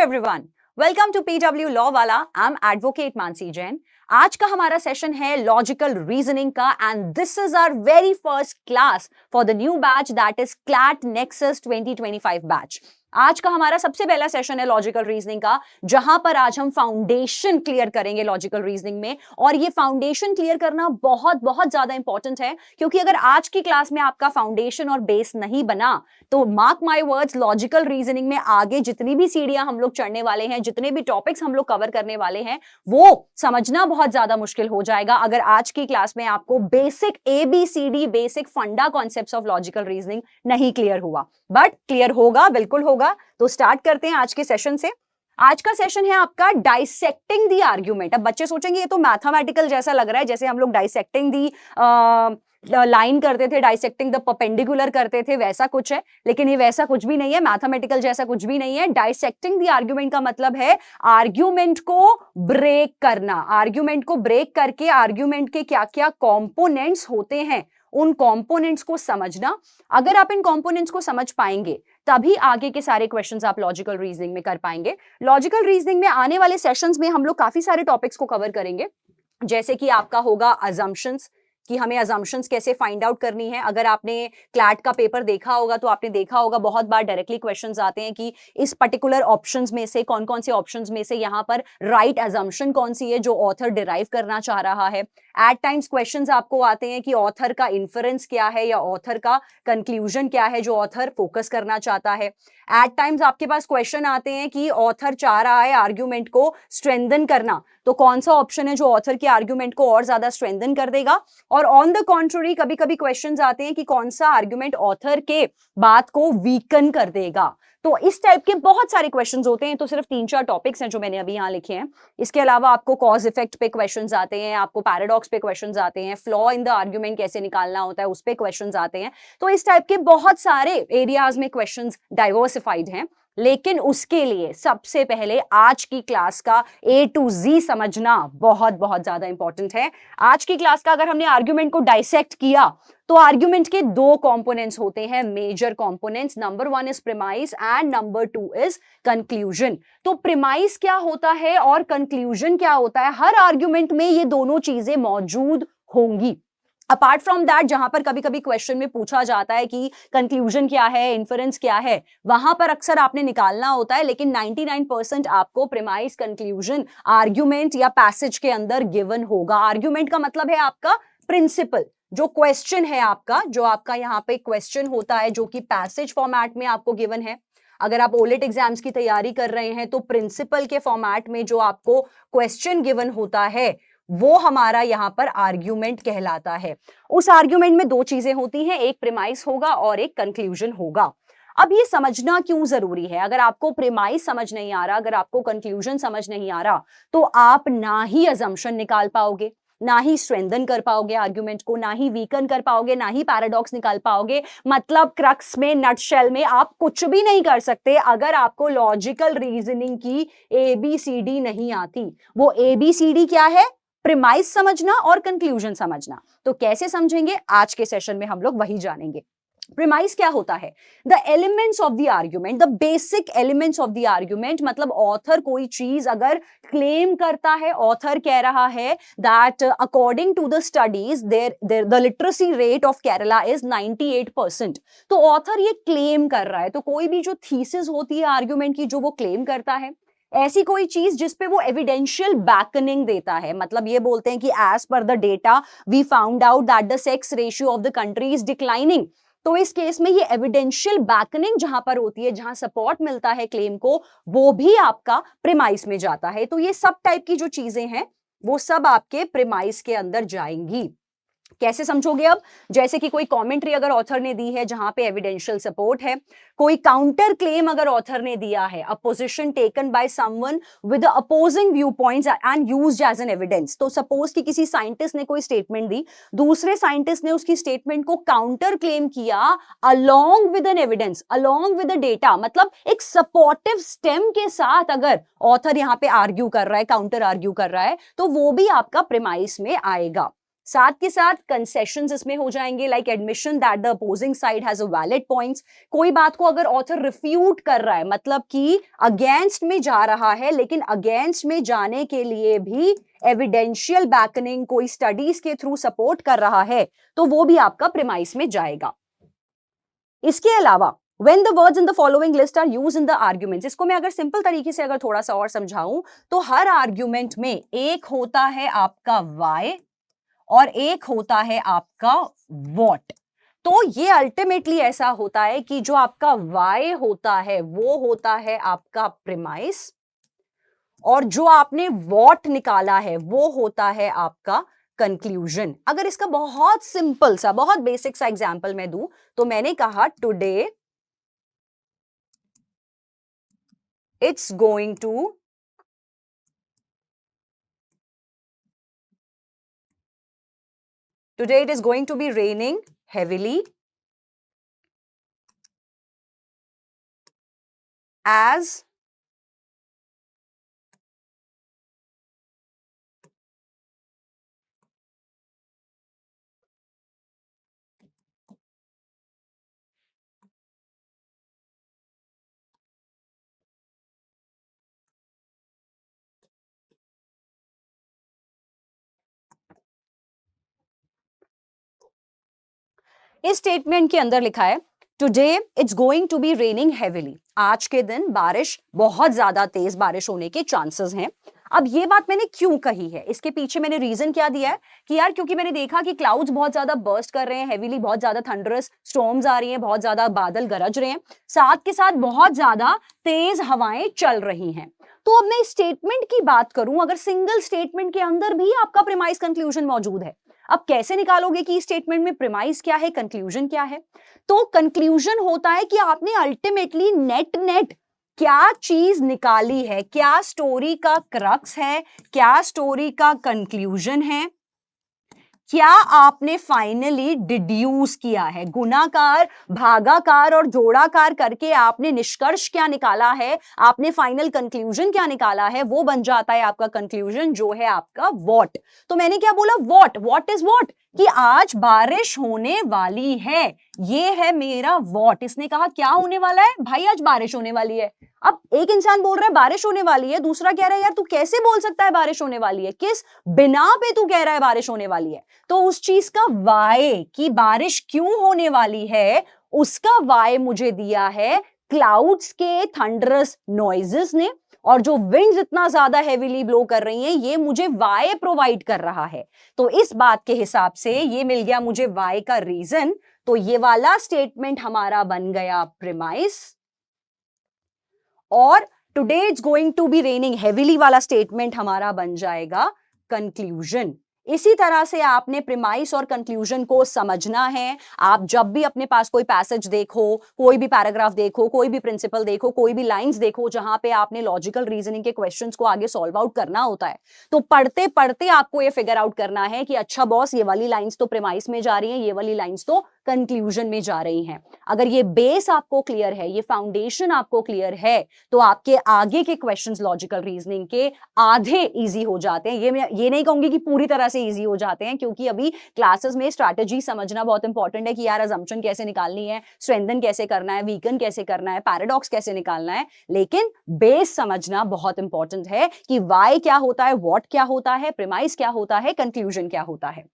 Everyone, welcome to PW law Wallah. I am advocate Mansi Jain. आज का हमारा सेशन है लॉजिकल रीजनिंग का and this is our very first class for the new batch that is CLAT Nexus 2025 batch. आज का हमारा सबसे पहला सेशन है लॉजिकल रीजनिंग का, जहां पर आज हम फाउंडेशन क्लियर करेंगे लॉजिकल रीजनिंग में। और ये फाउंडेशन क्लियर करना बहुत बहुत ज्यादा इंपॉर्टेंट है, क्योंकि अगर आज की क्लास में आपका फाउंडेशन और बेस नहीं बना तो mark my words, logical reasoning में आगे जितनी भी सीढ़ियां हम लोग चढ़ने वाले हैं, जितने भी टॉपिक्स हम लोग कवर करने वाले हैं, वो समझना बहुत ज्यादा मुश्किल हो जाएगा अगर आज की क्लास में आपको बेसिक ABCD, बेसिक फंडा कॉन्सेप्ट्स ऑफ लॉजिकल रीजनिंग नहीं क्लियर हुआ। बट क्लियर होगा, बिल्कुल होगा। तो स्टार्ट करते हैं आज के सेशन से। आज का सेशन है आपका डाइसेक्टिंग दी आर्ग्यूमेंट। अब बच्चे सोचेंगे ये तो मैथमेटिकल जैसा लग रहा है, जैसे हम लोग डाइसेक्टिंग दी लाइन करते थे, डाइसेक्टिंग द परपेंडिकुलर करते थे, वैसा कुछ है। लेकिन ये वैसा कुछ भी नहीं है, मैथमेटिकल जैसा कुछ भी नहीं है। डाइसेक्टिंग द आर्ग्यूमेंट का मतलब है आर्ग्यूमेंट को ब्रेक करना। आर्ग्यूमेंट को ब्रेक करके आर्ग्यूमेंट के क्या क्या कॉम्पोनेंट्स होते हैं, उन कॉम्पोनेंट्स को समझना। अगर आप इन कॉम्पोनेंट्स को समझ पाएंगे तभी आगे के सारे क्वेश्चंस आप लॉजिकल रीजनिंग में कर पाएंगे। लॉजिकल रीजनिंग में आने वाले सेशंस में हम लोग काफी सारे टॉपिक्स को कवर करेंगे, जैसे कि आपका होगा अजम्पशंस, कि हमें अजम्पशंस कैसे फाइंड आउट करनी है। अगर आपने क्लैट का पेपर देखा होगा तो आपने देखा होगा बहुत बार डायरेक्टली क्वेश्चंस आते हैं कि इस पर्टिकुलर ऑप्शंस में से कौन कौन से ऑप्शंस में से यहाँ पर राइट अजम्पशन कौन सी है जो ऑथर डिराइव करना चाह रहा है। एट टाइम्स क्वेश्चंस आपको आते हैं कि ऑथर का इन्फरेंस क्या है या ऑथर का कंक्लूजन क्या है जो ऑथर फोकस करना चाहता है। एट टाइम्स आपके पास क्वेश्चन आते हैं कि ऑथर चाह रहा है आर्ग्यूमेंट को स्ट्रेंथन करना, तो कौन सा ऑप्शन है जो ऑथर के आर्ग्यूमेंट को और ज्यादा स्ट्रेंथन कर देगा। और ऑन द कॉन्ट्ररी कभी कभी क्वेश्चंस आते हैं कि कौन सा आर्ग्यूमेंट ऑथर के बात को वीकन कर देगा। तो इस टाइप के बहुत सारे क्वेश्चंस होते हैं। तो सिर्फ 3-4 टॉपिक्स हैं जो मैंने अभी यहाँ लिखे हैं। इसके अलावा आपको कॉज इफेक्ट पे क्वेश्चंस आते हैं, आपको पैराडॉक्स पे क्वेश्चंस आते हैं, फ्लॉ इन द आर्ग्यूमेंट कैसे निकालना होता है उस पे क्वेश्चंस आते हैं। तो इस टाइप के बहुत सारे एरियाज में क्वेश्चंस डाइवर्सिफाइड हैं। लेकिन उसके लिए सबसे पहले आज की क्लास का A to Z समझना बहुत बहुत ज्यादा इंपॉर्टेंट है। आज की क्लास का अगर हमने आर्ग्यूमेंट को डाइसेक्ट किया तो आर्ग्यूमेंट के 2 कंपोनेंट्स होते हैं, major components. Number 1 is premise and number 2 is conclusion. तो प्रीमाइस क्या होता है और कंक्लूजन क्या होता है, हर आर्ग्यूमेंट में ये दोनों चीजें मौजूद होंगी। अपार्ट फ्रॉम दैट, जहां पर कभी कभी क्वेश्चन में पूछा जाता है कि कंक्लूजन क्या है, इन्फरेंस क्या है, वहां पर अक्सर आपने निकालना होता है। लेकिन 99% आपको प्रीमाइस, कंक्लूजन आर्ग्यूमेंट या पैसेज के अंदर गिवन होगा। आर्ग्यूमेंट का मतलब है आपका प्रिंसिपल, जो क्वेश्चन है आपका, जो आपका यहाँ पे क्वेश्चन होता है जो कि पैसेज फॉर्मेट में आपको गिवन है। अगर आप ओलेट एग्जाम्स की तैयारी कर रहे हैं तो प्रिंसिपल के फॉर्मेट में जो आपको क्वेश्चन गिवन होता है वो हमारा यहाँ पर आर्ग्यूमेंट कहलाता है। उस आर्ग्यूमेंट में 2 चीजें होती हैं, एक प्रीमाइस होगा और एक कंक्लूजन होगा। अब ये समझना क्यों जरूरी है, अगर आपको प्रीमाइस समझ नहीं आ रहा, अगर आपको कंक्लूजन समझ नहीं आ रहा, तो आप ना ही अजम्पशन निकाल पाओगे, ना ही स्ट्रेंथन कर पाओगे आर्ग्यूमेंट को, ना ही वीकन कर पाओगे, ना ही पैराडॉक्स निकाल पाओगे। मतलब क्रक्स में, नटशेल में आप कुछ भी नहीं कर सकते अगर आपको लॉजिकल रीजनिंग की ABCD नहीं आती। वो ABCD क्या है, प्रीमाइस समझना और कंक्लूजन समझना। तो कैसे समझेंगे, आज के सेशन में हम लोग वही जानेंगे। प्रीमाइस क्या होता है, the elements of the argument, the basic elements of the argument. मतलब ऑथर कोई चीज अगर क्लेम करता है, ऑथर कह रहा है that according to the studies there the literacy rate of Kerala is 98%। तो ऑथर ये क्लेम कर रहा है। तो कोई भी जो थीसिस होती है आर्ग्यूमेंट की, जो वो क्लेम करता है, ऐसी कोई चीज जिसपे वो एविडेंशियल बैकनिंग देता है, मतलब ये बोलते हैं कि as per the data we found out that the sex ratio of the country is declining. तो इस केस में ये एविडेंशियल बैकनिंग जहां पर होती है, जहां सपोर्ट मिलता है क्लेम को, वो भी आपका प्रीमाइस में जाता है। तो ये सब टाइप की जो चीजें हैं वो सब आपके प्रीमाइस के अंदर जाएंगी। कैसे समझोगे अब, जैसे कि कोई कमेंट्री अगर ऑथर ने दी है जहां पे एविडेंशियल सपोर्ट है, कोई काउंटर क्लेम अगर ऑथर ने दिया है, a position taken by someone with opposing view points and used as an evidence. तो सपोज कि किसी साइंटिस्ट ने कोई स्टेटमेंट दी, दूसरे साइंटिस्ट ने उसकी स्टेटमेंट को काउंटर क्लेम किया along with an evidence, along with the data. मतलब एक सपोर्टिव स्टेम के साथ अगर ऑथर यहाँ पे आर्ग्यू कर रहा है, काउंटर आर्ग्यू कर रहा है, तो वो भी आपका प्रीमाइस में आएगा। साथ के साथ कंसेशंस इसमें हो जाएंगे, like admission that the opposing side has a valid points. कोई बात को अगर ऑथर रिफ्यूट कर रहा है, मतलब कि अगेंस्ट में जा रहा है, लेकिन अगेंस्ट में जाने के लिए भी एविडेंशियल बैकनिंग कोई स्टडीज के थ्रू सपोर्ट कर रहा है, तो वो भी आपका प्रीमाइस में जाएगा। इसके अलावा when the words in the following list are used in the arguments, इसको मैं अगर सिंपल तरीके से अगर थोड़ा सा और समझाऊं तो हर आर्ग्यूमेंट में एक होता है आपका why और एक होता है आपका what। तो ये अल्टीमेटली ऐसा होता है कि जो आपका why होता है वो होता है आपका प्रीमाइस, और जो आपने what निकाला है वो होता है आपका कंक्लूजन। अगर इसका बहुत सिंपल सा बहुत बेसिक सा एग्जांपल मैं दूं तो मैंने कहा today it's going to today it is going to be raining heavily as इस स्टेटमेंट के अंदर लिखा है today it's going to be raining heavily, आज के दिन बारिश बहुत ज्यादा तेज बारिश होने के चांसेस हैं। अब ये बात मैंने क्यों कही है, इसके पीछे मैंने रीजन क्या दिया है कि यार क्योंकि मैंने देखा कि क्लाउड्स बहुत ज्यादा बर्स्ट कर रहे हैं हेविली, बहुत ज्यादा थंडरस स्टॉर्म्स आ रही हैं, बहुत ज्यादा बादल गरज रहे हैं, साथ के साथ बहुत ज्यादा तेज हवाएं चल रही हैं। तो अब मैं स्टेटमेंट की बात करूं, अगर सिंगल स्टेटमेंट के अंदर भी आपका प्रीमाइस कंक्लूजन मौजूद है, अब कैसे निकालोगे कि स्टेटमेंट में प्रीमाइस क्या है कंक्लूजन क्या है? तो कंक्लूजन होता है कि आपने अल्टीमेटली नेट नेट क्या चीज निकाली है, क्या स्टोरी का क्रक्स है, क्या स्टोरी का कंक्लूजन है, क्या आपने फाइनली डिड्यूस किया है, गुणाकार भागाकार और जोड़ाकार करके आपने निष्कर्ष क्या निकाला है, आपने फाइनल कंक्लूजन क्या निकाला है, वो बन जाता है आपका कंक्लूजन जो है आपका व्हाट। तो मैंने क्या बोला, व्हाट इज व्हाट, कि आज बारिश होने वाली है, ये है मेरा व्हाट। इसने कहा क्या होने वाला है भाई, आज बारिश होने वाली है। अब एक इंसान बोल रहा है बारिश होने वाली है, दूसरा कह रहा है यार तू कैसे बोल सकता है बारिश होने वाली है, किस बिना पे तू कह रहा है बारिश होने वाली है। तो उस चीज का वाई कि बारिश क्यों होने वाली है, उसका वाई मुझे दिया है क्लाउड्स के थंडरस नॉइजेस ने, और जो विंड्स इतना ज्यादा हेवीली ब्लो कर रही हैं ये मुझे वाई प्रोवाइड कर रहा है। तो इस बात के हिसाब से ये मिल गया मुझे वाई का रीजन। तो ये वाला स्टेटमेंट हमारा बन गया प्रीमाइस, और today it's going to be raining heavily वाला स्टेटमेंट हमारा बन जाएगा कंक्लूजन। इसी तरह से आपने प्रीमाइस और कंक्लूजन को समझना है। आप जब भी अपने पास कोई पैसेज देखो, कोई भी पैराग्राफ देखो, कोई भी प्रिंसिपल देखो, कोई भी लाइंस देखो जहां पे आपने लॉजिकल रीजनिंग के क्वेश्चंस को आगे सॉल्व आउट करना होता है, तो पढ़ते पढ़ते आपको ये फिगर आउट करना है कि अच्छा बॉस ये वाली लाइंस तो प्रीमाइस में जा रही हैं, ये वाली लाइंस तो कंक्लूजन में जा रही हैं। अगर ये बेस आपको क्लियर है, ये फाउंडेशन आपको क्लियर है, तो आपके आगे के क्वेश्चंस लॉजिकल रीजनिंग के आधे इजी हो जाते हैं। ये नहीं कहूंगी कि पूरी तरह से इजी हो जाते हैं, क्योंकि अभी क्लासेस में स्ट्रैटेजी समझना बहुत इंपॉर्टेंट है कि यार अजम्पशन कैसे निकालनी है, स्ट्रेंथन कैसे करना है, वीकन कैसे करना है, पैराडॉक्स कैसे निकालना है, लेकिन बेस समझना बहुत इंपॉर्टेंट है कि वाई क्या होता है, व्हाट क्या होता है, प्रीमाइस क्या होता है, कंक्लूजन क्या होता है।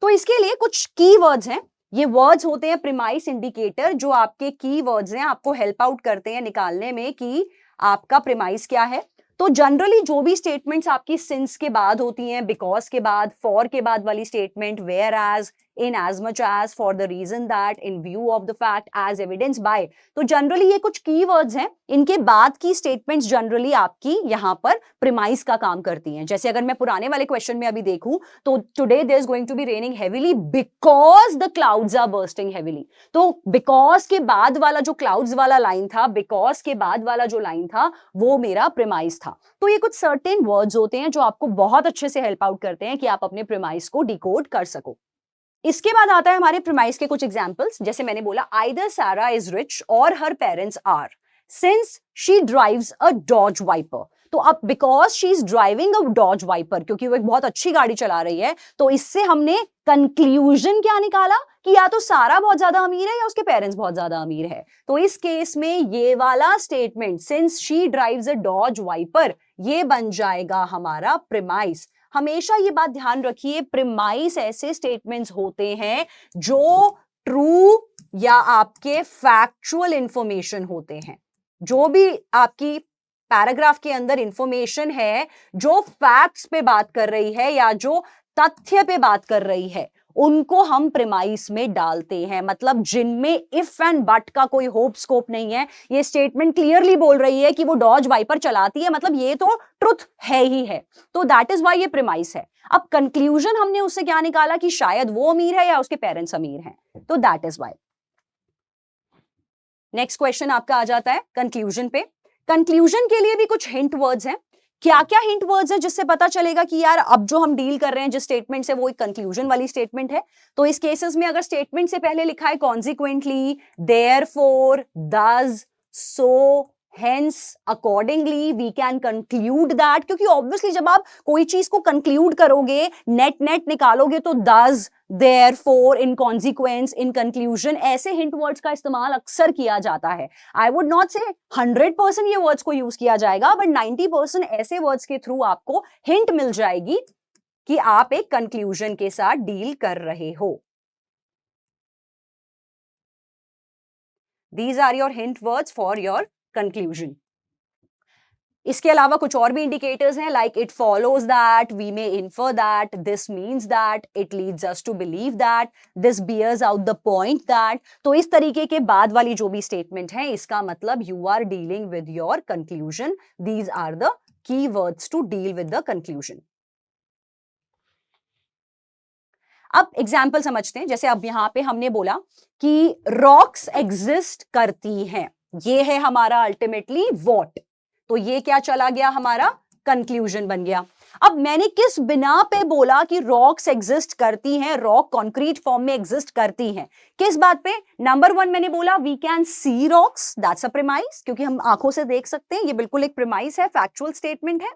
तो इसके लिए कुछ की वर्ड्स हैं, ये वर्ड्स होते हैं प्रीमाइस इंडिकेटर, जो आपके की वर्ड्स हैं, आपको हेल्प आउट करते हैं निकालने में कि आपका प्रीमाइस क्या है। तो जनरली जो भी स्टेटमेंट्स आपकी सिंस के बाद होती हैं, बिकॉज के बाद, फॉर के बाद वाली statement, whereas, in as much as, for the reason that, in view of the fact, as evidenced by, तो जनरली ये कुछ कीवर्ड्स हैं, इनके बाद की स्टेटमेंट्स जनरली आपकी यहां पर प्रीमाइस का काम करती हैं। जैसे अगर मैं पुराने वाले क्वेश्चन में अभी देखूं तो today there is going to be raining heavily because the clouds are bursting heavily, तो बिकॉज के बाद वाला जो क्लाउड्स वाला लाइन था, बिकॉज के बाद वाला जो लाइन था वो मेरा प्रीमाइस था। तो ये कुछ सर्टेन वर्ड्स होते हैं जो आपको बहुत अच्छे से हेल्प आउट करते हैं कि आप अपने प्रीमाइस को डिकोड कर सको। इसके बाद आता है हमारे प्रीमाइस के कुछ एग्जांपल्स। जैसे मैंने बोला आइदर सारा इज रिच और her parents are, since she drives a Dodge Viper. तो अब because she is driving a Dodge Viper, क्योंकि वो एक बहुत अच्छी गाड़ी चला रही है, तो इससे हमने कंक्लूजन क्या निकाला कि या तो सारा बहुत ज्यादा अमीर है या उसके पेरेंट्स बहुत ज्यादा अमीर है। तो इस केस में ये वाला statement, since she drives a Dodge Viper, ये बन जाएगा हमारा प्रिमाइस। हमेशा ये बात ध्यान रखिए, प्रिमाइस ऐसे स्टेटमेंट्स होते हैं जो ट्रू या आपके फैक्चुअल इंफॉर्मेशन होते हैं। जो भी आपकी पैराग्राफ के अंदर इंफॉर्मेशन है जो फैक्ट्स पे बात कर रही है या जो तथ्य पे बात कर रही है, उनको हम प्रिमाइस में डालते हैं। मतलब जिनमें इफ एंड बट का कोई होप स्कोप नहीं है। ये स्टेटमेंट क्लियरली बोल रही है कि वो डॉज वाइपर चलाती है, मतलब ये तो ट्रुथ है ही है, तो दैट इज वाई ये प्रिमाइस है। अब कंक्लूजन हमने उससे क्या निकाला कि शायद वो अमीर है या उसके पेरेंट्स अमीर हैं, तो that is why. Next question आपका आ जाता है कंक्लूजन पे। कंक्लूजन के लिए भी कुछ हिंट वर्ड्स हैं। क्या क्या हिंट वर्ड्स है जिससे पता चलेगा कि यार अब जो हम डील कर रहे हैं जिस स्टेटमेंट से, वो एक कंक्लूजन वाली स्टेटमेंट है। तो इस केसेस में अगर स्टेटमेंट से पहले लिखा है consequently, therefore, thus, so, hence, accordingly, we can conclude that, क्योंकि ऑब्वियसली जब आप कोई चीज को कंक्लूड करोगे, नेट नेट निकालोगे, तो दस, therefore, in consequence, in conclusion, ऐसे हिंट वर्ड्स का इस्तेमाल अक्सर किया जाता है। आई वुड नॉट से 100% ये वर्ड्स को यूज किया जाएगा, बट 90% ऐसे वर्ड्स के थ्रू आपको हिंट मिल जाएगी कि आप एक कंक्लूजन के साथ डील कर रहे हो। These are your hint words for your conclusion. इसके अलावा कुछ और भी इंडिकेटर्स हैं, like it follows that, we may infer that, this means that, it leads us to believe that, this bears out the point that. तो इस तरीके के बाद वाली जो भी स्टेटमेंट है, इसका मतलब you are dealing with your conclusion. These are the key words to deal with the conclusion. अब एग्जाम्पल समझते हैं। जैसे अब यहां पे हमने बोला कि रॉक्स एग्जिस्ट करती हैं, ये है हमारा अल्टीमेटली व्हाट। तो ये क्या चला गया, हमारा कंक्लूजन बन गया। अब मैंने किस बिना पे बोला कि रॉक्स एग्जिस्ट करती हैं, रॉक कॉन्क्रीट फॉर्म में एग्जिस्ट करती हैं, किस बात पे? नंबर वन मैंने बोला we can see rocks, that's a premise, क्योंकि हम आंखों से देख सकते हैं, ये बिल्कुल एक प्रिमाइस है, फैक्चुअल स्टेटमेंट है।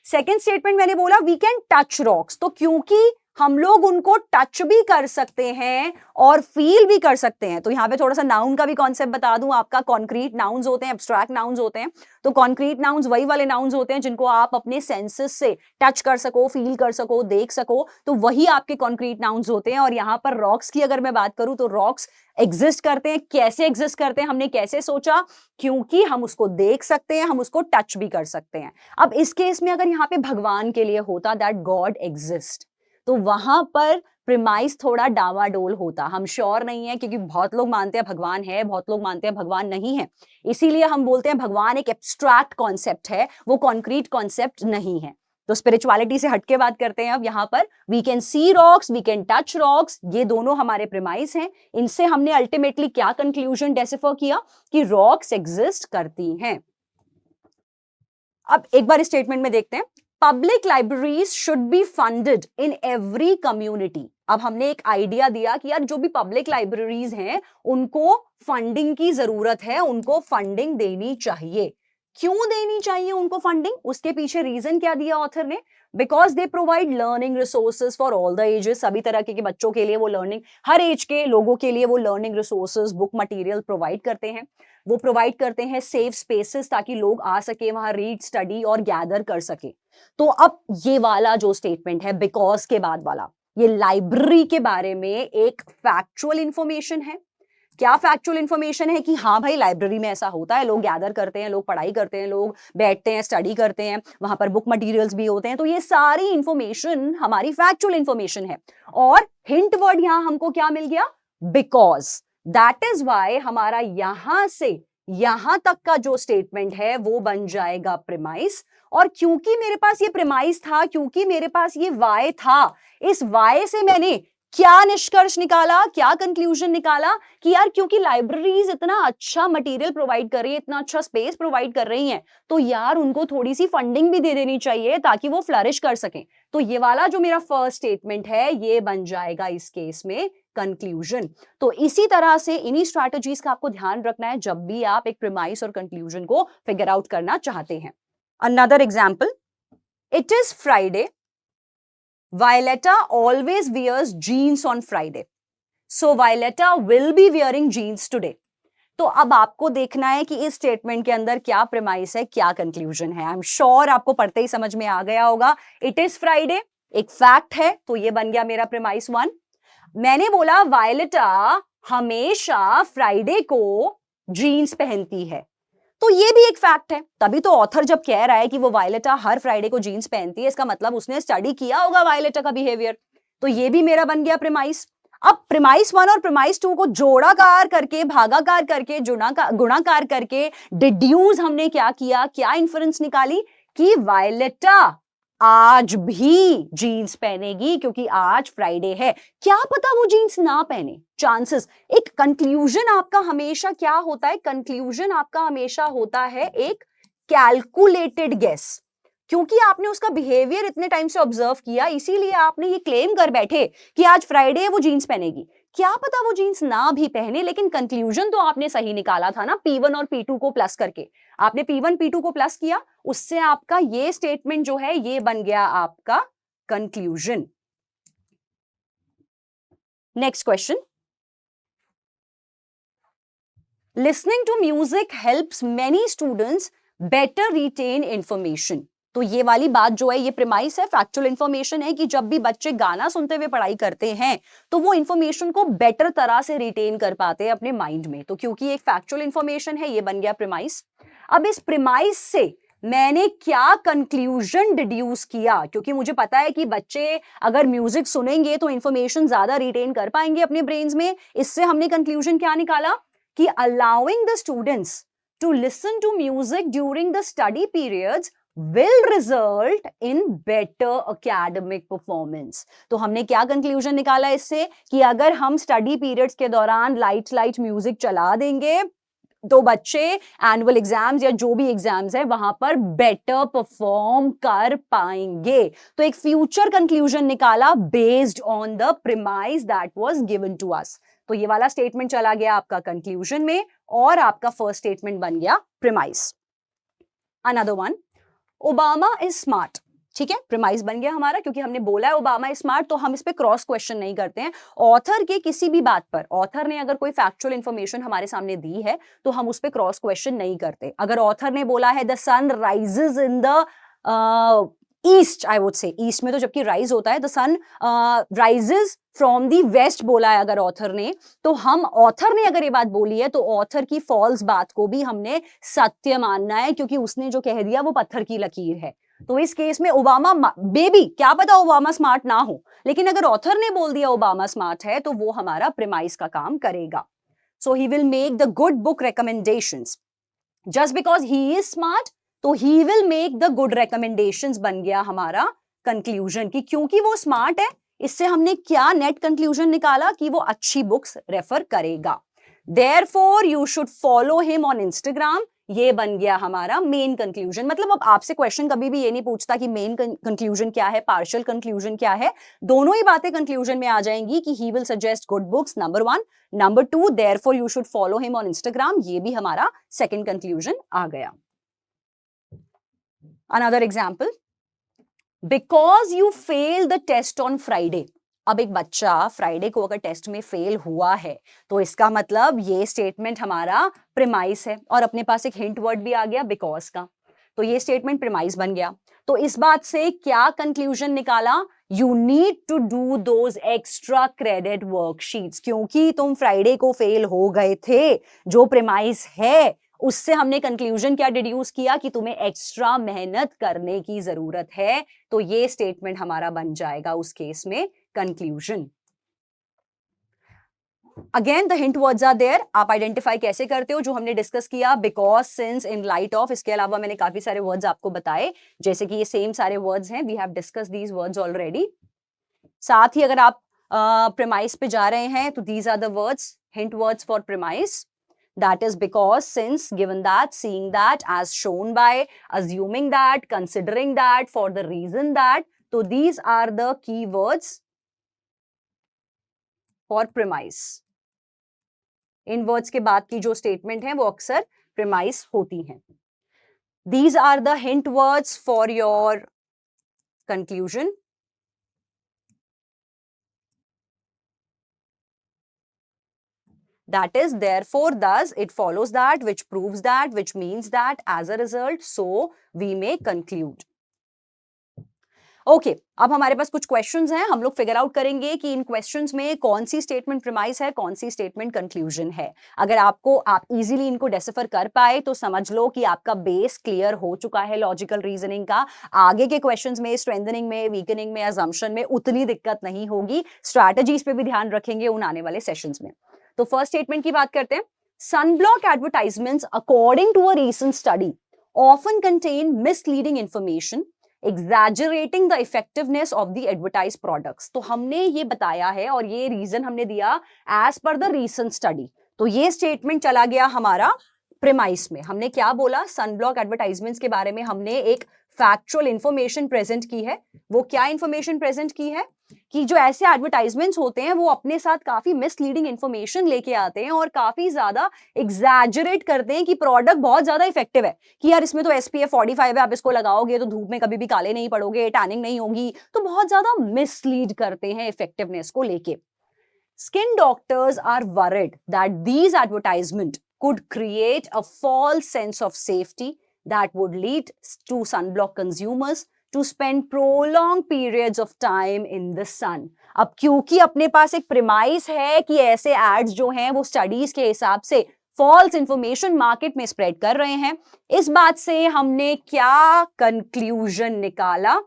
सेकेंड स्टेटमेंट मैंने बोला वी कैन टच रॉक्स, तो क्योंकि हम लोग उनको टच भी कर सकते हैं और फील भी कर सकते हैं। तो यहां पे थोड़ा सा नाउन का भी कॉन्सेप्ट बता दूं आपका। कॉन्क्रीट नाउन्स होते हैं, एब्स्ट्रैक्ट नाउन्स होते हैं। तो कॉन्क्रीट नाउन्स वही वाले नाउन्स होते हैं जिनको आप अपने सेंसेस से टच कर सको, फील कर सको, देख सको, तो वही आपके कॉन्क्रीट नाउन्स होते हैं। और यहां पर रॉक्स की अगर मैं बात करूं तो रॉक्स एग्जिस्ट करते हैं। कैसे एग्जिस्ट करते हैं, हमने कैसे सोचा? क्योंकि हम उसको देख सकते हैं, हम उसको टच भी कर सकते हैं। अब इस केस में अगर यहाँ पे भगवान के लिए होता दैट गॉड एग्जिस्ट, तो वहां पर प्रिमाइस थोड़ा डावाडोल होता। हम श्योर नहीं है, क्योंकि बहुत लोग मानते हैं भगवान है, बहुत लोग मानते हैं भगवान नहीं है। इसीलिए हम बोलते हैं भगवान एक एब्स्ट्रैक्ट कॉन्सेप्ट है, वो कॉन्क्रीट कॉन्सेप्ट नहीं है। तो स्पिरिचुअलिटी से हटके बात करते हैं अब। यहां पर we can see rocks, we can touch rocks, ये दोनों हमारे प्रिमाइस हैं। इनसे हमने अल्टीमेटली क्या कंक्लूजन डेसिफर किया कि रॉक्स एग्जिस्ट करती हैं। अब एक बार स्टेटमेंट में देखते हैं, public libraries should be funded in every community. अब हमने एक आइडिया दिया कि यार जो भी पब्लिक लाइब्रेरीज हैं उनको फंडिंग की जरूरत है, उनको फंडिंग देनी चाहिए। क्यों देनी चाहिए उनको फंडिंग? उसके पीछे रीजन क्या दिया ऑथर ने? Because they provide learning resources for all the ages. सभी तरह के बच्चों के लिए वो लर्निंग, हर एज के लोगों के लिए वो learning resources, book material provide करते हैं। वो प्रोवाइड करते हैं सेफ स्पेसेस ताकि लोग आ सके वहां, रीड, स्टडी और गैदर कर सके। तो अब ये वाला जो स्टेटमेंट है बिकॉज के बाद वाला, ये लाइब्रेरी के बारे में एक फैक्चुअल इंफॉर्मेशन है। क्या फैक्चुअल इंफॉर्मेशन है कि हाँ भाई लाइब्रेरी में ऐसा होता है, लोग गैदर करते हैं, लोग पढ़ाई करते हैं, लोग बैठते हैं, स्टडी करते हैं, वहां पर बुक मटेरियल्स भी होते हैं। तो ये सारी इंफॉर्मेशन हमारी फैक्चुअल इंफॉर्मेशन है। और हिंट वर्ड यहां हमको क्या मिल गया? बिकॉज। दैट इज वाई हमारा यहां से यहां तक का जो स्टेटमेंट है वो बन जाएगा प्रिमाइस। और क्योंकि मेरे पास ये प्रिमाइस था, क्योंकि मेरे पास ये वाई था, इस वाई से मैंने क्या निष्कर्ष निकाला, क्या कंक्लूजन निकाला कि यार क्योंकि लाइब्रेरीज इतना अच्छा मटेरियल प्रोवाइड कर रही है, इतना अच्छा स्पेस प्रोवाइड कर रही हैं, तो यार उनको थोड़ी सी फंडिंग भी दे देनी चाहिए ताकि वो फ्लरिश कर सकें। तो ये वाला जो मेरा फर्स्ट स्टेटमेंट है ये बन जाएगा इस केस में कंक्लूजन। तो इसी तरह से इन्हीं स्ट्रैटेजीज का आपको ध्यान रखना है जब भी आप एक प्रिमाइस और कंक्लूजन को फिगर आउट करना चाहते हैं। Another example, it is Friday. Violetta always wears jeans on Friday. So Violetta will be wearing jeans today. तो अब आपको देखना है कि इस स्टेटमेंट के अंदर क्या प्रीमाइस है, क्या कंक्लूजन है. आई एम श्योर आपको पढ़ते ही समझ में आ गया होगा. इट इज फ्राइडे एक फैक्ट है, तो ये बन गया मेरा प्रीमाइस 1. मैंने बोला वायलेटा हमेशा फ्राइडे को जीन्स पहनती है, तो ये भी एक फैक्ट है. तभी तो ऑथर जब कह रहा है कि वो वायलेटा हर फ्राइडे को जीन्स पहनती है, इसका मतलब उसने स्टडी किया होगा वायलेटा का बिहेवियर. तो ये भी मेरा बन गया प्रीमाइस. अब प्रीमाइस 1 और प्रीमाइस 2 को जोड़ाकार करके, भागाकार करके, गुणाकार करके डिड्यूस हमने क्या किया, क्या इन्फरेंस निकाली कि वायलेटा आज भी जीन्स पहनेगी क्योंकि आज फ्राइडे है. क्या पता वो जीन्स ना पहने, चांसेस. एक कंक्लूजन आपका हमेशा क्या होता है, कंक्लूजन आपका हमेशा होता है एक कैलकुलेटेड गेस. क्योंकि आपने उसका बिहेवियर इतने टाइम से ऑब्जर्व किया, इसीलिए आपने ये क्लेम कर बैठे कि आज फ्राइडे है वो जीन्स पहनेगी. क्या पता वो जीन्स ना भी पहने, लेकिन कंक्लूजन तो आपने सही निकाला था ना, P1 और P2 को प्लस करके. आपने P1 P2 को प्लस किया, उससे आपका ये स्टेटमेंट जो है ये बन गया आपका conclusion. Next question, listening to music helps many students better retain information. तो ये वाली बात जो है ये प्रीमाइस है, फैक्चुअल इंफॉर्मेशन है कि जब भी बच्चे गाना सुनते हुए पढ़ाई करते हैं तो वो इंफॉर्मेशन को बेटर तरह से रिटेन कर पाते हैं अपने माइंड में. तो क्योंकि एक फैक्चुअल इंफॉर्मेशन है, ये बन गया प्रीमाइस. अब इस प्रीमाइस से मैंने क्या कंक्लूजन डिड्यूस किया, क्योंकि मुझे पता है कि बच्चे अगर म्यूजिक सुनेंगे तो इंफॉर्मेशन ज्यादा रिटेन कर पाएंगे अपने ब्रेन्स में. इससे हमने कंक्लूजन क्या निकाला कि allowing the students to listen to music during the study periods will result in better academic performance. तो हमने क्या कंक्लूजन निकाला इससे कि अगर हम स्टडी पीरियड्स के दौरान लाइट म्यूजिक चला देंगे तो बच्चे एनुअल एग्जाम्स या जो भी एग्जाम्स है वहां पर बेटर परफॉर्म कर पाएंगे. तो एक फ्यूचर कंक्लूजन निकाला based on the premise that was given to us. तो ये वाला स्टेटमेंट चला गया आपका कंक्लूजन में और आपका फर्स्ट स्टेटमेंट बन गया premise. Another one, Obama is smart. ठीक है, प्रीमाइस बन गया हमारा क्योंकि हमने बोला है ओबामा इज स्मार्ट, तो हम इस पे क्रॉस क्वेश्चन नहीं करते हैं. ऑथर के किसी भी बात पर, ऑथर ने अगर कोई फैक्चुअल इंफॉर्मेशन हमारे सामने दी है तो हम उस पे क्रॉस क्वेश्चन नहीं करते. अगर ऑथर ने बोला है the sun rises in the east, I would say east में तो जबकि राइज होता है, the sun rises from the west बोला है अगर ऑथर ने, तो हम ऑथर ने अगर ये बात बोली है तो ऑथर की फॉल्स बात को भी हमने सत्य मानना है क्योंकि उसने जो कह दिया वो पत्थर की लकीर है. तो इस केस में ओबामा बेबी, क्या पता ओबामा स्मार्ट ना हो, लेकिन अगर ऑथर ने बोल दिया ओबामा स्मार्ट है तो वो हमारा प्रीमाइस का काम करेगा. So he will make the good book recommendations. Just because he is smart तो he will make the good recommendations बन गया हमारा कंक्लूजन की क्योंकि वो स्मार्ट है. इससे हमने क्या नेट कंक्लूजन निकाला कि वो अच्छी बुक्स रेफर करेगा. Therefore you should follow him on Instagram. ये बन गया हमारा मेन कंक्लूजन. मतलब अब आपसे क्वेश्चन कभी भी ये नहीं पूछता कि मेन कंक्लूजन क्या है, पार्शियल कंक्लूजन क्या है. दोनों ही बातें कंक्लूजन में आ जाएंगी कि he will suggest good books, number 1. Number 2, therefore you should follow him on Instagram. ये भी हमारा सेकेंड कंक्लूजन आ गया. Another example, because you failed the test on Friday. अब एक बच्चा फ्राइडे को अगर टेस्ट में फेल हुआ है तो इसका मतलब ये स्टेटमेंट हमारा प्रीमाइस है और अपने पास एक हिंट वर्ड भी आ गया बिकॉज का. तो ये स्टेटमेंट प्रीमाइस बन गया. तो इस बात से क्या कंक्लूजन निकाला, you need to do those extra credit worksheets. क्योंकि तुम फ्राइडे को फेल हो गए थे, जो प्रीमाइस है उससे हमने कंक्लूजन क्या डिड्यूस किया कि तुम्हें एक्स्ट्रा मेहनत करने की जरूरत है. तो ये स्टेटमेंट हमारा बन जाएगा उस केस में conclusion. Again the hint words are there. आप आइडेंटिफाई कैसे करते हो, जो हमने डिस्कस किया because, since, in light of. इसके अलावा मैंने काफी सारे वर्ड्स आपको बताए जैसे कि ये सेम सारे वर्ड्स हैं. We have discuss these words already. साथ ही अगर आप प्रीमाइस पे जा रहे हैं तो these are the words, hint words for premise. That is because, since, given that, seeing that, as shown by, assuming that, considering that, for the reason that. So these are the keywords for premise. In words के बाद की जो statement है वो अक्सर premise होती हैं. These are the hint words for your conclusion. That is, therefore, thus, it follows that, which proves that, which means that, as a result, so we may conclude. Okay अब हमारे पास कुछ questions हैं, हम लोग figure out करेंगे कि इन questions में कौन सी स्टेटमेंट प्रीमाइस है, कौन सी स्टेटमेंट कंक्लूजन है. अगर आप इजीली इनको डेसिफर कर पाए तो समझ लो कि आपका बेस क्लियर हो चुका है लॉजिकल रीजनिंग का. आगे के क्वेश्चंस में, स्ट्रेंथनिंग में, वीकनिंग में, अजम्पशन में उतनी दिक्कत नहीं होगी. स्ट्रैटेजीज पे भी ध्यान रखेंगे उन आने वाले सेशंस में. तो फर्स्ट स्टेटमेंट की बात करते हैं. Sunblock advertisements according to a recent study often contain misleading information exaggerating the effectiveness of the advertised products. तो हमने ये बताया है और ये रीजन हमने दिया as per the recent study. तो ये स्टेटमेंट चला गया हमारा प्रीमाइस में. हमने क्या बोला? सनब्लॉक एडवर्टाइजमेंट्स के बारे में हमने एक फैक्चुअल इंफॉर्मेशन प्रेजेंट की है. वो क्या इंफॉर्मेशन प्रेजेंट की है कि जो ऐसे एडवर्टाइजमेंट्स होते हैं वो अपने साथ काफी मिसलीडिंग इंफॉर्मेशन लेके आते हैं और काफी ज्यादा एग्जैजरेट करते हैं कि प्रोडक्ट बहुत ज्यादा इफेक्टिव है, कि यार इसमें तो SPF 45 है, आप इसको लगाओगे तो धूप में कभी भी काले नहीं पड़ोगे, टैनिंग नहीं होगी. तो बहुत ज्यादा मिसलीड करते हैं इफेक्टिवनेस को लेके. Skin doctors are worried that these advertisements could create a false sense of safety that would lead to sunblock consumers to spend prolonged periods of time in the sun. अब क्योंकि अपने पास एक premise है कि ऐसे ads जो हैं वो स्टडीज के हिसाब से फॉल्स इंफॉर्मेशन मार्केट में स्प्रेड कर रहे हैं, इस बात से हमने क्या कंक्लूजन निकाला?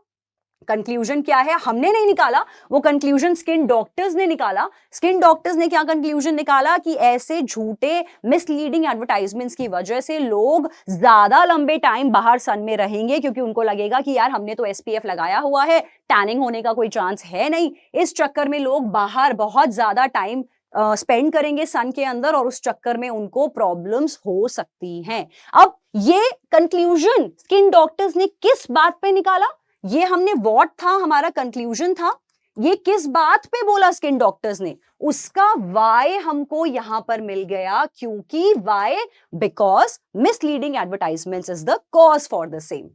कंक्लूजन क्या है? हमने नहीं निकाला, वो कंक्लूजन स्किन डॉक्टर्स ने निकाला. स्किन डॉक्टर्स ने क्या कंक्लूजन निकाला कि ऐसे झूठे मिसलीडिंग एडवर्टाइजमेंट्स की वजह से लोग ज्यादा लंबे टाइम बाहर सन में रहेंगे, क्योंकि उनको लगेगा कि यार हमने तो SPF लगाया हुआ है, टैनिंग होने का कोई चांस है नहीं. इस चक्कर में लोग बाहर बहुत ज्यादा टाइम स्पेंड करेंगे सन के अंदर और उस चक्कर में उनको प्रॉब्लम्स हो सकती हैं. अब ये कंक्लूजन स्किन डॉक्टर्स ने किस बात पे निकाला? ये हमने व्हाट था, हमारा कंक्लूजन था. ये किस बात पे बोला स्किन डॉक्टर्स ने? उसका वाई हमको यहां पर मिल गया. क्योंकि why? Because misleading advertisements is the cause for the same.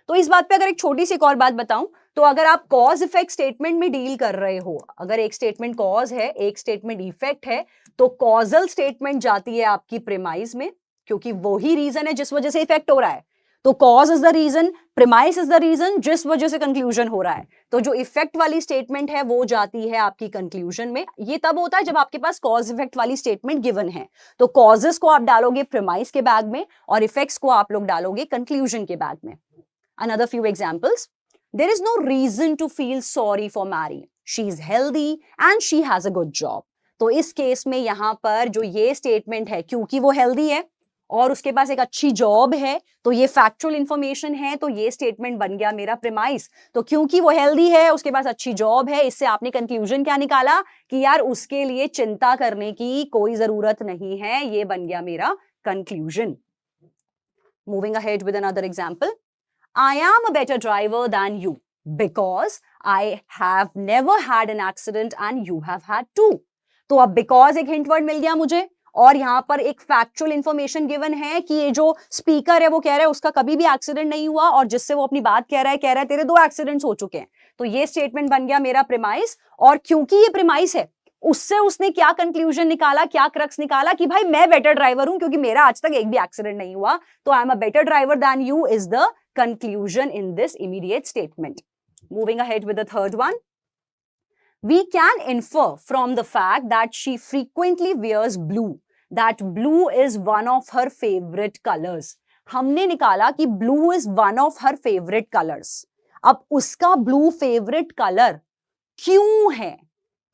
तो इस बात पे अगर एक छोटी सी एक और बात बताऊं तो अगर आप कॉज इफेक्ट स्टेटमेंट में डील कर रहे हो, अगर एक स्टेटमेंट कॉज है, एक स्टेटमेंट इफेक्ट है, तो कॉजल स्टेटमेंट जाती है आपकी प्रीमाइस में, क्योंकि वही रीजन है जिस वजह से इफेक्ट हो रहा है. तो cause is the reason, premise is the reason जिस वजह से कंक्लूजन हो रहा है. तो जो इफेक्ट वाली स्टेटमेंट है वो जाती है आपकी कंक्लूजन में. ये तब होता है जब आपके पास कॉज इफेक्ट वाली स्टेटमेंट गिवन है. तो कॉजेस को आप डालोगे प्रीमाइस के बैग में और इफेक्ट्स को आप लोग डालोगे कंक्लूजन के बैग में. Another few examples. There is no reason to feel sorry for Mary. She is healthy and she has a good job. तो इस केस में यहां पर जो ये स्टेटमेंट है, क्योंकि वो हेल्दी है और उसके पास एक अच्छी जॉब है, तो ये फैक्चुअल इंफॉर्मेशन है, तो ये स्टेटमेंट बन गया मेरा प्रीमाइस. तो क्योंकि वो हेल्दी है, उसके पास अच्छी जॉब है, इससे आपने कंक्लूजन क्या निकाला कि यार उसके लिए चिंता करने की कोई जरूरत नहीं है. ये बन गया मेरा conclusion. Moving ahead with another example. I am a better driver than you because I have never had an accident and you have had two. तो अब because एक हिंट वर्ड मिल गया मुझे और यहां पर एक फैक्चुअल इंफॉर्मेशन गिवन है कि ये जो स्पीकर है वो कह रहा है उसका कभी भी एक्सीडेंट नहीं हुआ, और जिससे वो अपनी बात कह रहा है तेरे 2 एक्सीडेंट्स हो चुके हैं. तो ये स्टेटमेंट बन गया मेरा प्रीमाइस. और क्योंकि ये प्रीमाइस है, उससे उसने क्या कंक्लूजन निकाला, क्या क्रक्स निकाला कि भाई मैं बेटर ड्राइवर हूं क्योंकि मेरा आज तक एक भी एक्सीडेंट नहीं हुआ. तो I am a better driver than you is the conclusion in this immediate statement. Moving ahead with the third one. We can infer from the fact that she frequently wears blue that blue is one of her favorite colors. हमने निकाला कि blue is one of her favorite colors. अब उसका blue favorite color क्यों है?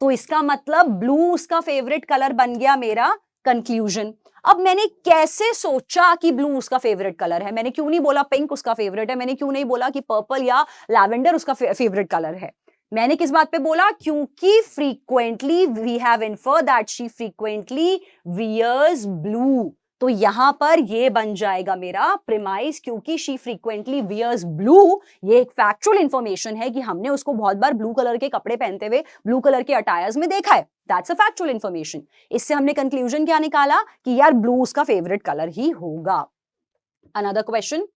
तो इसका मतलब blue उसका favorite color बन गया मेरा conclusion. अब मैंने कैसे सोचा कि ब्लू उसका फेवरेट कलर है? मैंने क्यों नहीं बोला पिंक उसका फेवरेट है? मैंने क्यों नहीं बोला कि पर्पल या लैवेंडर उसका फेवरेट कलर है? मैंने किस बात पे बोला? क्योंकि frequently we have inferred that she frequently wears blue. तो यहां पर ये बन जाएगा मेरा प्रीमाइस. क्योंकि शी फ्रीक्वेंटली वियर्स ब्लू, ये एक फैक्चुअल इंफॉर्मेशन है कि हमने उसको बहुत बार ब्लू कलर के कपड़े पहनते हुए, ब्लू कलर के अटायर्स में देखा है. That's a factual information. इससे हमने कंक्लूजन क्या निकाला कि यार ब्लू उसका फेवरेट कलर ही होगा. Another question.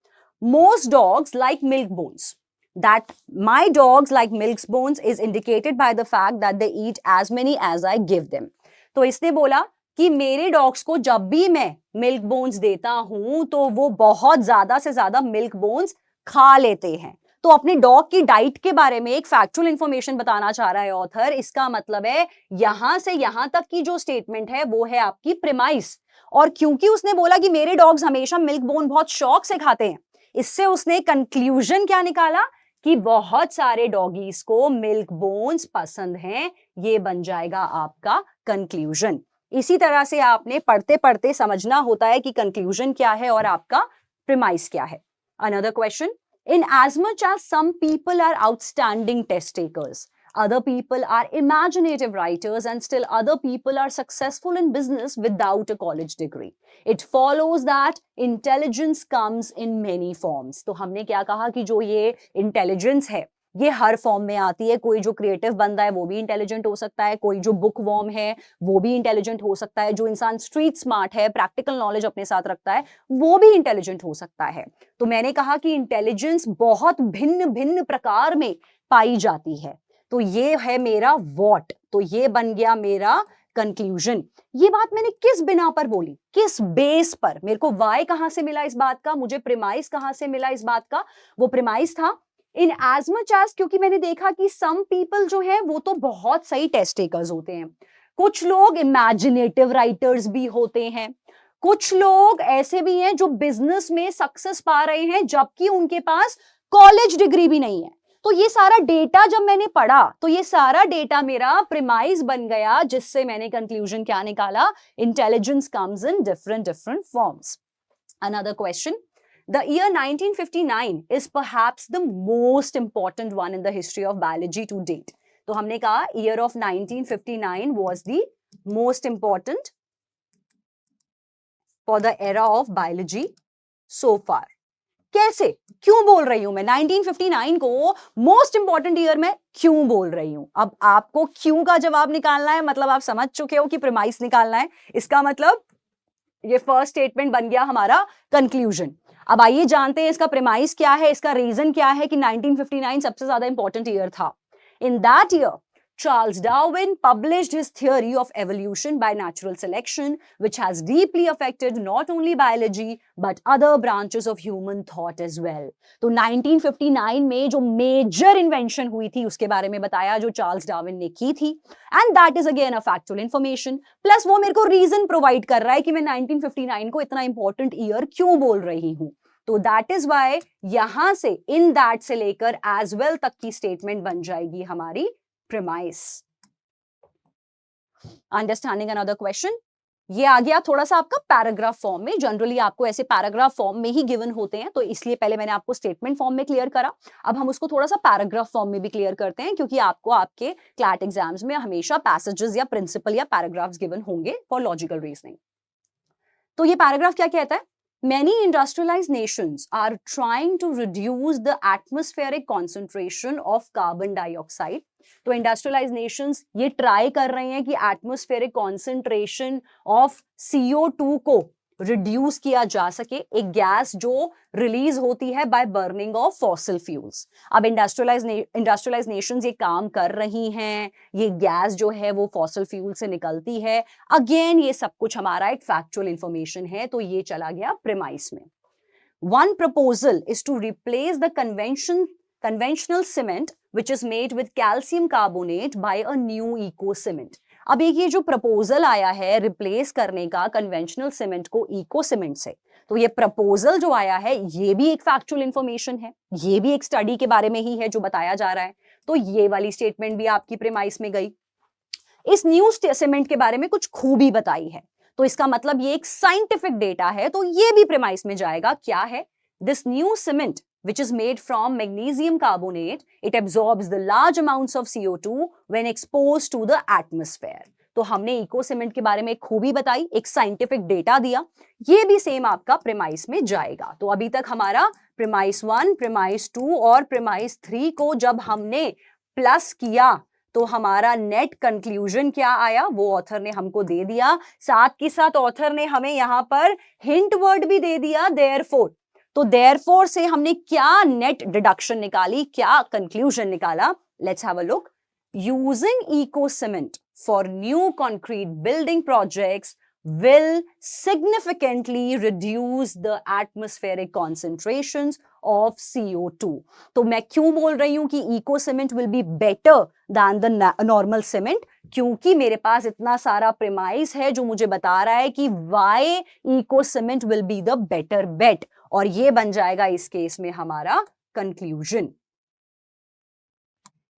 Most dogs like milk bones. That my dogs like milk bones is indicated by the fact that they eat as many as I give them. तो इसने बोला कि मेरे डॉग्स को जब भी मैं मिल्क बोन्स देता हूं तो वो बहुत ज्यादा से ज्यादा मिल्क बोन्स खा लेते हैं. तो अपने डॉग की डाइट के बारे में एक फैक्चुअल इंफॉर्मेशन बताना चाह रहा है ऑथर. इसका मतलब है यहां से यहां तक की जो स्टेटमेंट है वो है आपकी प्रिमाइस. और क्योंकि उसने बोला कि मेरे डॉग्स हमेशा मिल्क बोन बहुत शौक से खाते हैं, इससे उसने कंक्लूजन क्या निकाला कि बहुत सारे डॉगीज को मिल्क बोन्स पसंद हैं. ये बन जाएगा आपका कंक्लूजन. इसी तरह से आपने पढ़ते पढ़ते समझना होता है कि कंक्लूजन क्या है और आपका प्रिमाइस क्या है. Another question. In as much as some people are outstanding test takers, other people are imaginative writers, and still other people are successful in business without a college degree. It follows that intelligence comes in many forms. तो हमने क्या कहा कि जो ये intelligence है ये हर form में आती है. कोई जो क्रिएटिव बंदा है वो भी इंटेलिजेंट हो सकता है, कोई जो बुक वॉर्म है वो भी इंटेलिजेंट हो सकता है, जो इंसान स्ट्रीट स्मार्ट है, प्रैक्टिकल नॉलेज अपने साथ रखता है, वो भी इंटेलिजेंट हो सकता है. तो मैंने कहा कि इंटेलिजेंस बहुत भिन्न भिन्न प्रकार में पाई जाती है. तो ये है मेरा व्हाट. तो ये बन गया मेरा कंक्लूजन. ये बात मैंने किस बिना पर बोली, किस बेस पर? मेरे को वाई कहां से मिला इस बात का, मुझे प्रिमाइस कहां से मिला इस बात का? वो प्रिमाइस था इन एज मच एज, क्योंकि मैंने देखा कि सम पीपल जो है वो तो बहुत सही टेस्ट टेकर्स होते हैं, कुछ लोग इमेजिनेटिव राइटर्स भी होते हैं, कुछ लोग ऐसे भी हैं जो बिजनेस में सक्सेस पा रहे हैं जबकि उनके पास कॉलेज डिग्री भी नहीं है. तो ये सारा डेटा जब मैंने पढ़ा तो ये सारा डेटा मेरा प्रिमाइस बन गया, जिससे मैंने कंक्लूजन क्या निकाला? Intelligence comes in different different forms. Another question. The year 1959 is perhaps the most important one in the history of biology to date. तो हमने कहा year of 1959 was the most important for the era of biology so far. कैसे, क्यों बोल रही हूं मैं 1959 को मोस्ट इंपॉर्टेंट ईयर में क्यों बोल रही हूं? अब आपको क्यों का जवाब निकालना है, मतलब आप समझ चुके हो कि प्रिमाइस निकालना है. इसका मतलब ये फर्स्ट स्टेटमेंट बन गया हमारा कंक्लूजन. अब आइए जानते हैं इसका प्रिमाइस क्या है, इसका रीजन क्या है कि 1959 सबसे ज्यादा इंपॉर्टेंट ईयर था. In that year Charles Darwin published his theory of evolution by natural selection, which has deeply affected not only biology but other branches of human thought as well. तो 1959 में जो major invention हुई थी उसके बारे में बताया जो चार्ल्स डार्विन ने की थी. And that is again a factual information. Plus वो मेरे को रीजन प्रोवाइड कर रहा है कि मैं 1959 को इतना इंपॉर्टेंट ईयर क्यों बोल रही हूं. तो दैट इज वाई यहां से इन दैट से लेकर एज वेल तक की स्टेटमेंट बन जाएगी हमारी प्रिमाइस. Understanding another question. ये आ गया थोड़ा सा आपका पैराग्राफ फॉर्म में. जनरली आपको ऐसे पैराग्राफ फॉर्म में ही गिवन होते हैं, तो इसलिए पहले मैंने आपको स्टेटमेंट फॉर्म में क्लियर करा. अब हम उसको थोड़ा सा पैराग्राफ फॉर्म में भी क्लियर करते हैं, क्योंकि आपको आपके क्लैट एग्जाम्स में हमेशा पैसेजेस या प्रिंसिपल या पैराग्राफ्स गिवन होंगे फॉर लॉजिकल रीजनिंग. तो ये पैराग्राफ क्या कहता है? Many industrialized nations are trying to reduce the atmospheric concentration of carbon dioxide. तो industrialized nations ये try कर रहे हैं कि atmospheric concentration of CO2 को रिड्यूस किया जा सके, एक गैस जो रिलीज होती है by burning of fossil fuels. अब इंडस्ट्रियलाइज नेशंस ये काम कर रही हैं, ये गैस जो है वो फॉसिल फ्यूल से निकलती है. अगेन ये सब कुछ हमारा एक फैक्चुअल इंफॉर्मेशन है, तो ये चला गया प्रिमाइस में. One proposal is to replace the conventional cement which is made with calcium carbonate by a new eco cement. अब एक ये जो प्रपोजल आया है रिप्लेस करने का कन्वेंशनल सीमेंट को इको सीमेंट से, तो ये प्रपोजल जो आया है ये भी एक फैक्चुअल इंफॉर्मेशन है, ये भी एक स्टडी के बारे में ही है जो बताया जा रहा है. तो ये वाली स्टेटमेंट भी आपकी प्रिमाइस में गई. इस न्यू सीमेंट के बारे में कुछ खूबी बताई है, तो इसका मतलब ये एक साइंटिफिक डेटा है, तो ये भी प्रिमाइस में जाएगा. क्या है? This new cement which is made from magnesium carbonate, it absorbs the large amounts of CO2 when exposed to the atmosphere. तो हमने इको सीमेंट के बारे में एक खूबी बताई, एक साइंटिफिक डेटा दिया, ये भी सेम आपका प्रिमाइस में जाएगा. तो अभी तक हमारा प्रिमाइस 1, प्रिमाइस 2 और प्रिमाइस 3 को जब हमने प्लस किया तो हमारा नेट कंक्लूजन क्या आया वो ऑथर ने हमको दे दिया. साथ के साथ ऑथर ने हमें यहाँ पर हिंट वर्ड भी दे दिया, देयरफॉर. तो देयरफॉर से हमने क्या नेट डिडक्शन निकाली, क्या कंक्लूजन निकाला? Let's have a look. Using eco cement for new concrete building projects will significantly reduce the atmospheric concentrations of CO2. तो मैं क्यों बोल रही हूं कि eco cement will be better than the normal cement? क्योंकि मेरे पास इतना सारा प्रेमाइस है जो मुझे बता रहा है कि why eco cement will be the better bet, और ये बन जाएगा इस केस में हमारा कंक्लूजन.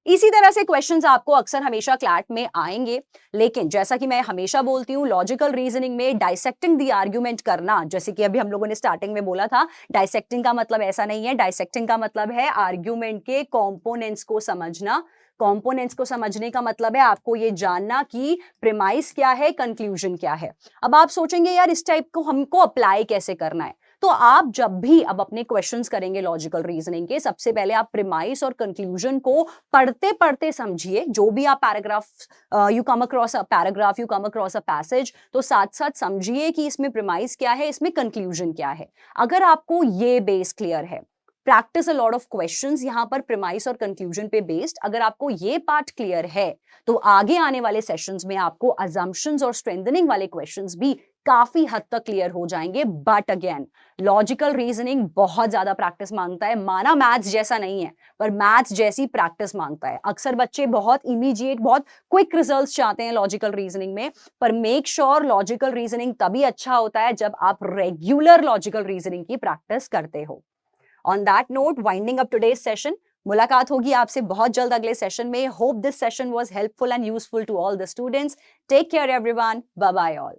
इसी तरह से क्वेश्चंस आपको अक्सर हमेशा क्लैट में आएंगे, लेकिन जैसा कि मैं हमेशा बोलती हूं, लॉजिकल रीजनिंग में डाइसेक्टिंग द आर्ग्यूमेंट करना, जैसे कि अभी हम लोगों ने स्टार्टिंग में बोला था, डाइसेक्टिंग का मतलब ऐसा नहीं है. डाइसेक्टिंग का मतलब है आर्ग्यूमेंट के कंपोनेंट्स को समझना. कंपोनेंट्स को समझने का मतलब है आपको ये जानना कि प्रीमाइस क्या है, कंक्लूजन क्या है. अब आप सोचेंगे यार इस टाइप को हमको अप्लाई कैसे करना है. तो आप जब भी अब अपने क्वेश्चंस करेंगे लॉजिकल रीजनिंग के, सबसे पहले आप प्रीमाइस और कंक्लूजन को पढ़ते पढ़ते समझिए. जो भी आप paragraph you come across a paragraph, you come across a passage, तो साथ साथ समझिए कि इसमें प्रीमाइस क्या है, इसमें कंक्लूजन क्या है. अगर आपको ये बेस क्लियर है, practice a lot of questions यहां पर प्रीमाइस और कंक्लूजन पे बेस्ड, अगर आपको ये पार्ट क्लियर है, तो आगे आने वाले सेशंस में आपको अजम्पशंस और स्ट्रेंथनिंग वाले क्वेश्चंस भी काफी हद तक क्लियर हो जाएंगे. बट अगेन, लॉजिकल रीजनिंग बहुत ज्यादा प्रैक्टिस मांगता है. माना मैथ्स जैसा नहीं है, पर मैथ्स जैसी प्रैक्टिस मांगता है. अक्सर बच्चे बहुत इमीडिएट, बहुत क्विक रिजल्ट्स चाहते हैं लॉजिकल रीजनिंग में, पर मेक श्योर लॉजिकल रीजनिंग तभी अच्छा होता है जब आप रेगुलर लॉजिकल रीजनिंग की प्रैक्टिस करते हो. On that note, winding up today's session, मुलाकात होगी आपसे बहुत जल्द अगले सेशन में. Hope this session was helpful and useful to all the students. Take care everyone. Bye bye all.